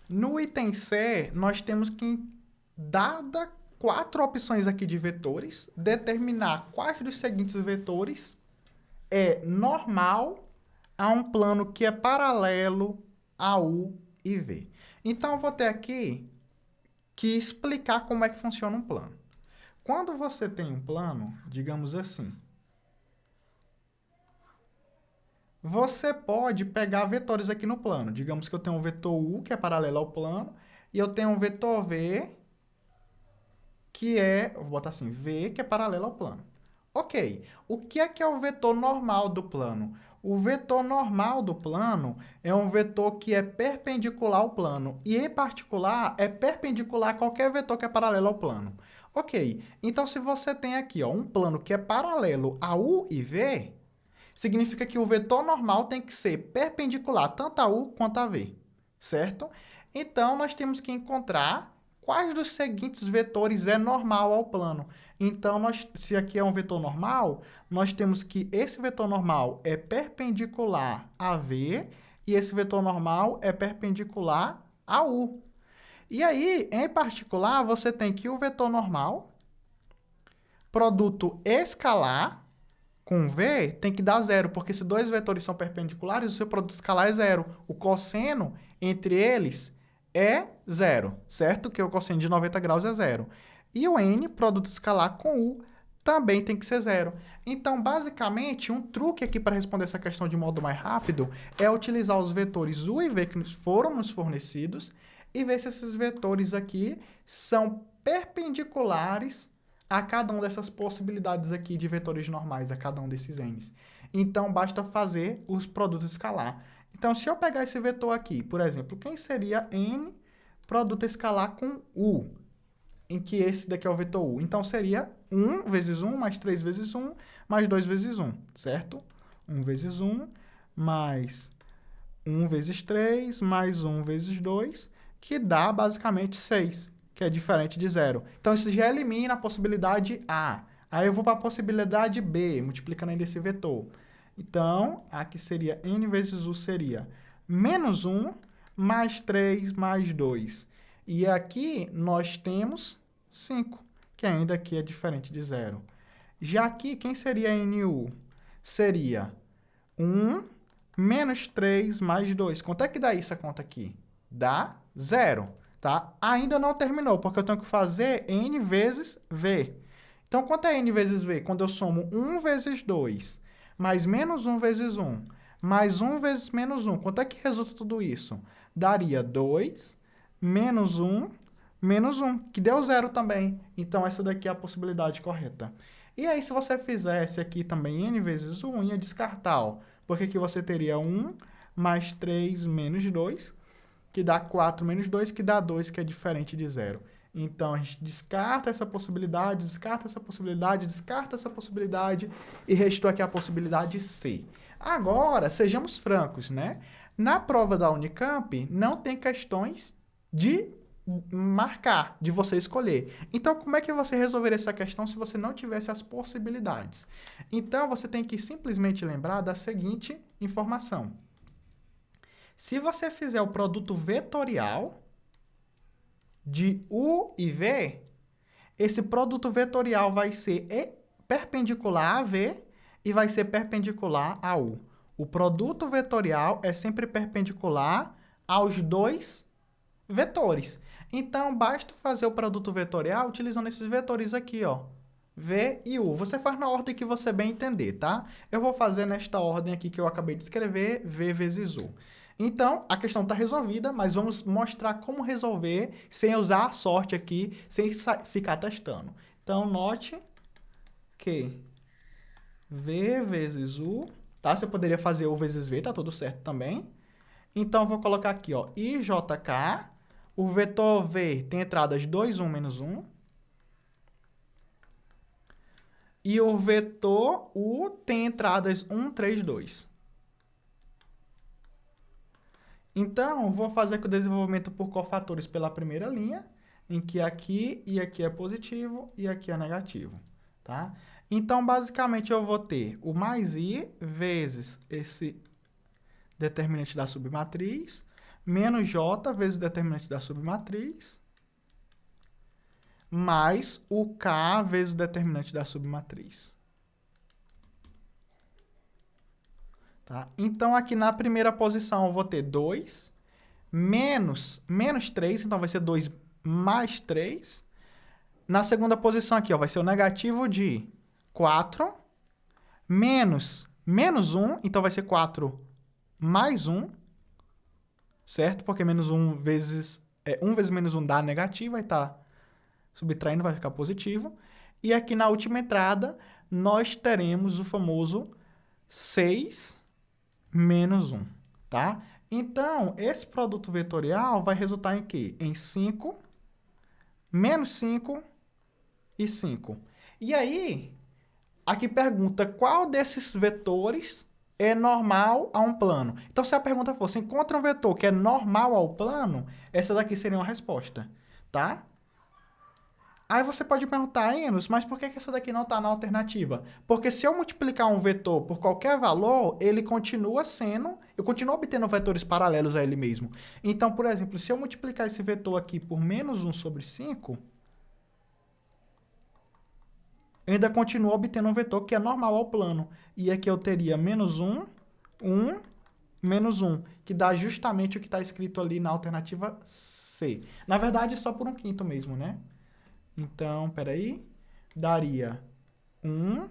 No item C, nós temos que, dada 4 opções aqui de vetores, determinar quais dos seguintes vetores é normal a um plano que é paralelo a U e V. Então, eu vou ter aqui que explicar como é que funciona um plano. Quando você tem um plano, digamos assim, você pode pegar vetores aqui no plano. Digamos que eu tenho um vetor U, que é paralelo ao plano, e eu tenho um vetor V, que é, vou botar assim, V, que é paralelo ao plano. Ok, o que é o vetor normal do plano? O vetor normal do plano é um vetor que é perpendicular ao plano, e em particular é perpendicular a qualquer vetor que é paralelo ao plano. Ok, então se você tem aqui ó, um plano que é paralelo a U e V, significa que o vetor normal tem que ser perpendicular tanto a U quanto a V, certo? Então, nós temos que encontrar quais dos seguintes vetores é normal ao plano. Então, se aqui é um vetor normal, nós temos que esse vetor normal é perpendicular a V e esse vetor normal é perpendicular a U. E aí, em particular, você tem que o vetor normal, produto escalar, com V tem que dar zero, porque se dois vetores são perpendiculares, o seu produto escalar é zero. O cosseno entre eles é zero, certo? Que o cosseno de 90 graus é zero. E o N, produto escalar com U, também tem que ser zero. Então, basicamente, um truque aqui para responder essa questão de modo mais rápido é utilizar os vetores U e V que foram nos fornecidos e ver se esses vetores aqui são perpendiculares a cada uma dessas possibilidades aqui de vetores normais, a cada um desses n's. Então, basta fazer os produtos escalar. Então, se eu pegar esse vetor aqui, por exemplo, quem seria n produto escalar com u, em que esse daqui é o vetor u? Então, seria 1 vezes 1 mais 3 vezes 1 mais 2 vezes 1, certo? 1 vezes 1 mais 1 vezes 3 mais 1 vezes 2, que dá basicamente 6, que é diferente de zero. Então, isso já elimina a possibilidade A. Aí eu vou para a possibilidade B, multiplicando ainda esse vetor. Então, aqui seria n vezes u seria menos 1 mais 3 mais 2. E aqui nós temos 5, que ainda aqui é diferente de zero. Já aqui, quem seria NU? Seria 1 menos 3 mais 2. Quanto é que dá essa conta aqui? Dá 0, tá? Ainda não terminou, porque eu tenho que fazer n vezes v. Então, quanto é n vezes v? Quando eu somo 1 vezes 2, mais menos 1 vezes 1, mais 1 vezes menos 1. Quanto é que resulta tudo isso? Daria 2 menos 1 menos 1, que deu 0 também. Então, essa daqui é a possibilidade correta. E aí, se você fizesse aqui também n vezes 1, ia descartar, ó, porque aqui você teria 1 mais 3 menos 2, que dá 4 menos 2, que dá 2, que é diferente de 0. Então, a gente descarta essa possibilidade, descarta essa possibilidade, descarta essa possibilidade, e restou aqui a possibilidade C. Agora, sejamos francos, né? Na prova da Unicamp, não tem questões de marcar, de você escolher. Então, como é que você resolveria essa questão se você não tivesse as possibilidades? Então, você tem que simplesmente lembrar da seguinte informação. Se você fizer o produto vetorial de U e V, esse produto vetorial vai ser perpendicular a V e vai ser perpendicular a U. O produto vetorial é sempre perpendicular aos dois vetores. Então, basta fazer o produto vetorial utilizando esses vetores aqui, ó, V e U. Você faz na ordem que você bem entender, tá? Eu vou fazer nesta ordem aqui que eu acabei de escrever, V vezes U. Então, a questão está resolvida, mas vamos mostrar como resolver sem usar a sorte aqui, sem ficar testando. Então, note que V vezes U, tá? Você poderia fazer U vezes V, tá tudo certo também. Então, eu vou colocar aqui, ó, IJK, o vetor V tem entradas 2, 1, menos 1. E o vetor U tem entradas 1, 3, 2. Então, vou fazer aqui o desenvolvimento por cofatores pela primeira linha, em que aqui e aqui é positivo e aqui é negativo, tá? Então, basicamente, eu vou ter o mais I vezes esse determinante da submatriz, menos J vezes o determinante da submatriz, mais o K vezes o determinante da submatriz. Tá? Então, aqui na primeira posição, eu vou ter 2, menos 3, então vai ser 2 mais 3. Na segunda posição aqui, ó, vai ser o negativo de 4, menos 1, então vai ser 4 mais 1, certo? Porque menos 1 vezes, 1 vezes menos 1 dá negativo, vai estar subtraindo, vai ficar positivo. E aqui na última entrada, nós teremos o famoso 6 menos 1, tá? Então, esse produto vetorial vai resultar em quê? Em 5, menos 5 e 5. E aí, aqui pergunta qual desses vetores é normal a um plano. Então, se a pergunta fosse, encontra um vetor que é normal ao plano, essa daqui seria uma resposta, tá? Aí você pode perguntar, Enos, mas por que essa daqui não está na alternativa? Porque se eu multiplicar um vetor por qualquer valor, ele continua sendo... Eu continuo obtendo vetores paralelos a ele mesmo. Então, por exemplo, se eu multiplicar esse vetor aqui por menos 1 sobre 5, eu ainda continuo obtendo um vetor que é normal ao plano. E aqui eu teria menos 1, 1, menos 1, que dá justamente o que está escrito ali na alternativa C. Na verdade, é só por 1/5 mesmo, né? Então, peraí, daria 1,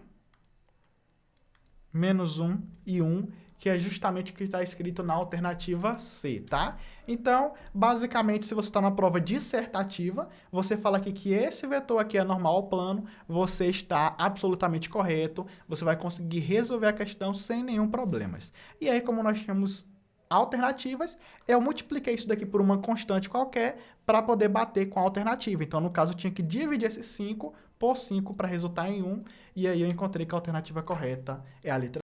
menos 1 e 1, que é justamente o que está escrito na alternativa C, tá? Então, basicamente, se você está na prova dissertativa, você fala aqui que esse vetor aqui é normal ao plano, você está absolutamente correto, você vai conseguir resolver a questão sem nenhum problema. E aí, como nós temos alternativas, eu multipliquei isso daqui por uma constante qualquer para poder bater com a alternativa. Então, no caso, eu tinha que dividir esse 5 por 5 para resultar em 1, e aí eu encontrei que a alternativa correta é a letra